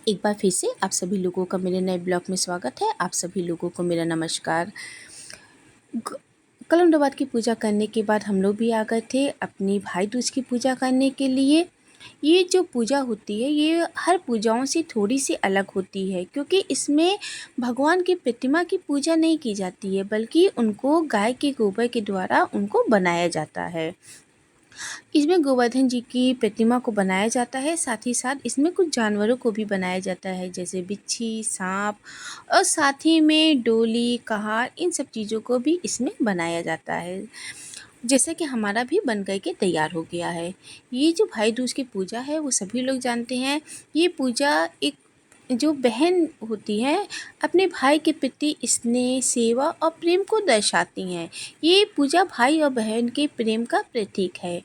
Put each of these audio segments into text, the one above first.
एक बार फिर से आप सभी लोगों का मेरे नए ब्लॉग में स्वागत है। आप सभी लोगों को मेरा नमस्कार। कलमदाबाद की पूजा करने के बाद हम लोग भी आ गए थे अपनी भाई दूज की पूजा करने के लिए। ये जो पूजा होती है ये हर पूजाओं से थोड़ी सी अलग होती है, क्योंकि इसमें भगवान की प्रतिमा की पूजा नहीं की जाती है, बल्कि उनको गाय के गोबर के द्वारा उनको बनाया जाता है। इसमें गोवर्धन जी की प्रतिमा को बनाया जाता है, साथ ही साथ इसमें कुछ जानवरों को भी बनाया जाता है, जैसे बिच्छी, सांप और साथ ही में डोली, कहार, इन सब चीज़ों को भी इसमें बनाया जाता है। जैसे कि हमारा भी बन कर के तैयार हो गया है। ये जो भाई दूज की पूजा है वो सभी लोग जानते हैं। ये पूजा एक जो बहन होती है अपने भाई के प्रति स्नेह, सेवा और प्रेम को दर्शाती हैं। ये पूजा भाई और बहन के प्रेम का प्रतीक है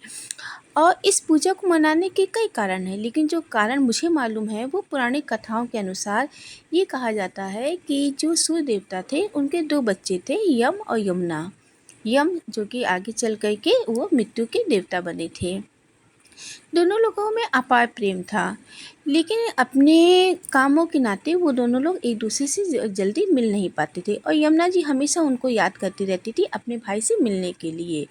और इस पूजा को मनाने के कई कारण हैं, लेकिन जो कारण मुझे मालूम है वो पुरानी कथाओं के अनुसार ये कहा जाता है कि जो सूर्य देवता थे उनके दो बच्चे थे, यम और यमुना। यम जो कि आगे चल कर के वो मृत्यु के देवता बने थे। दोनों लोगों में अपार प्रेम था, लेकिन अपने कामों के नाते वो दोनों लोग एक दूसरे से जल्दी मिल नहीं पाते थे और यमुना जी हमेशा उनको याद करती रहती थी अपने भाई से मिलने के लिए।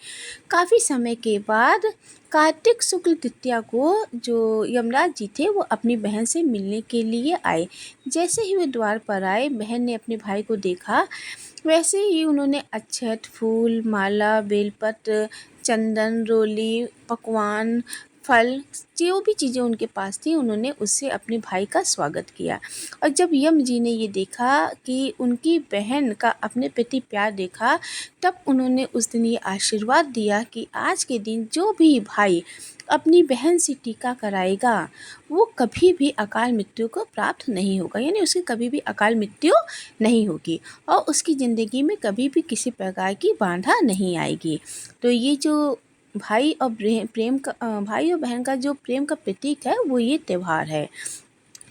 काफ़ी समय के बाद कार्तिक शुक्ल तृतीया को जो यमराज जी थे वो अपनी बहन से मिलने के लिए आए। जैसे ही वे द्वार पर आए, बहन ने अपने भाई को देखा, वैसे ही उन्होंने अक्षत, फूल, माला, बेलपत्र, चंदन, रोली, पकवान, फल, जो भी चीज़ें उनके पास थी उन्होंने उससे अपने भाई का स्वागत किया। और जब यम जी ने ये देखा कि उनकी बहन का अपने प्रति प्यार देखा, तब उन्होंने उस दिन ये आशीर्वाद दिया कि आज के दिन जो भी भाई अपनी बहन से टीका कराएगा वो कभी भी अकाल मृत्यु को प्राप्त नहीं होगा, यानी उसकी कभी भी अकाल मृत्यु नहीं होगी और उसकी ज़िंदगी में कभी भी किसी प्रकार की बाधा नहीं आएगी। तो ये जो भाई और भाई और बहन का जो प्रेम का प्रतीक है वो ये त्यौहार है।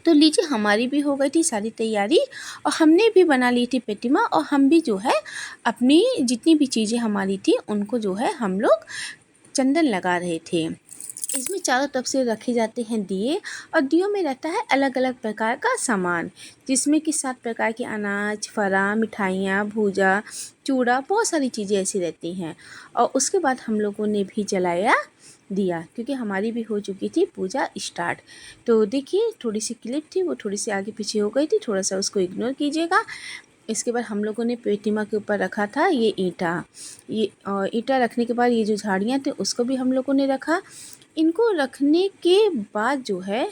तो लीजिए, हमारी भी हो गई थी सारी तैयारी और हमने भी बना ली थी प्रतिमा और हम भी जो है अपनी जितनी भी चीज़ें हमारी थी उनको जो है हम लोग चंदन लगा रहे थे। इसमें चारों तरफ से रखे जाते हैं दिए और दियों में रहता है अलग अलग प्रकार का सामान, जिसमें कि 7 प्रकार के अनाज, फरा, मिठाइयाँ, भूजा, चूड़ा, बहुत सारी चीज़ें ऐसी रहती हैं। और उसके बाद हम लोगों ने भी जलाया दिया, क्योंकि हमारी भी हो चुकी थी पूजा स्टार्ट। तो देखिए, थोड़ी सी क्लिप थी वो थोड़ी सी आगे पीछे हो गई थी, थोड़ा सा उसको इग्नोर कीजिएगा। इसके बाद हम लोगों ने प्रतिमा के ऊपर रखा था ये ईंटा। ये ईंटा रखने के बाद ये जो झाड़ियाँ थे उसको भी हम लोगों ने रखा। इनको रखने के बाद जो है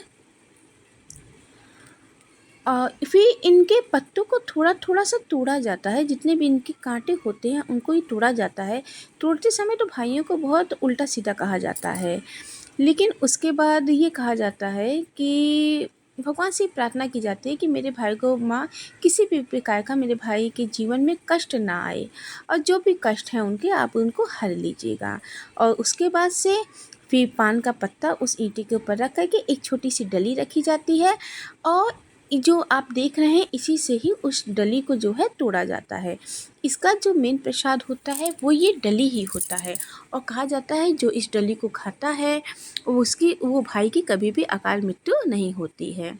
फिर इनके पत्तों को थोड़ा थोड़ा सा तोड़ा जाता है, जितने भी इनके कांटे होते हैं उनको ही तोड़ा जाता है। तोड़ते समय तो भाइयों को बहुत उल्टा सीधा कहा जाता है, लेकिन उसके बाद ये कहा जाता है कि भगवान से प्रार्थना की जाती है कि मेरे भाई को माँ किसी भी प्रकार का मेरे भाई के जीवन में कष्ट ना आए और जो भी कष्ट हैं उनके आप उनको हर लीजिएगा। और उसके बाद से फिर पान का पत्ता उस ईंटे के ऊपर रख करके एक छोटी सी डली रखी जाती है और जो आप देख रहे हैं इसी से ही उस डली को जो है तोड़ा जाता है। इसका जो मेन प्रसाद होता है वो ये डली ही होता है और कहा जाता है जो इस डली को खाता है वो भाई की कभी भी अकाल मृत्यु नहीं होती है।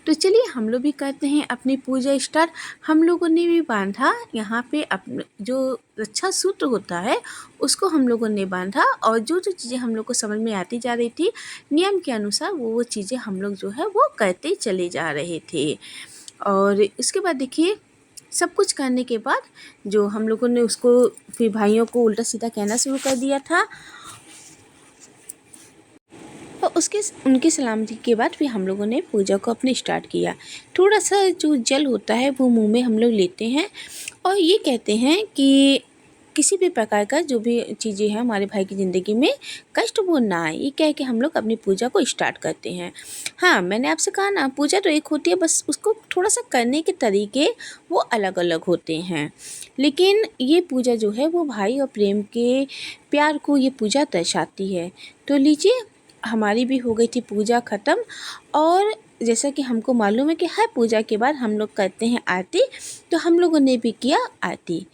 तो चलिए हम लोग भी करते हैं अपनी पूजा स्टार्ट। हम लोगों ने भी बांधा यहाँ पे अपने जो रक्षा सूत्र होता है उसको हम लोगों ने बांधा और जो जो चीज़ें हम लोग को समझ में आती जा रही थी नियम के अनुसार वो चीज़ें हम लोग जो है वो करते चले जा रहे थे। और इसके बाद देखिए, सब कुछ करने के बाद जो हम लोगों ने उसको फिर भाइयों को उल्टा सीधा कहना शुरू कर दिया था और उसके उनकी सलामती के बाद फिर हम लोगों ने पूजा को अपने स्टार्ट किया। थोड़ा सा जो जल होता है वो मुंह में हम लोग लेते हैं और ये कहते हैं कि किसी भी प्रकार का जो भी चीज़ें हैं हमारे भाई की ज़िंदगी में कष्ट वो ना आए, ये कह के हम लोग अपनी पूजा को स्टार्ट करते हैं। हाँ, मैंने आपसे कहा ना, पूजा तो एक होती है, बस उसको थोड़ा सा करने के तरीके वो अलग अलग होते हैं, लेकिन ये पूजा जो है वो भाई और प्रेम के प्यार को ये पूजा दर्शाती है। तो लीजिए, हमारी भी हो गई थी पूजा ख़त्म और जैसा कि हमको मालूम है कि हर पूजा के बाद हम लोग करते हैं आरती, तो हम लोगों ने भी किया आरती।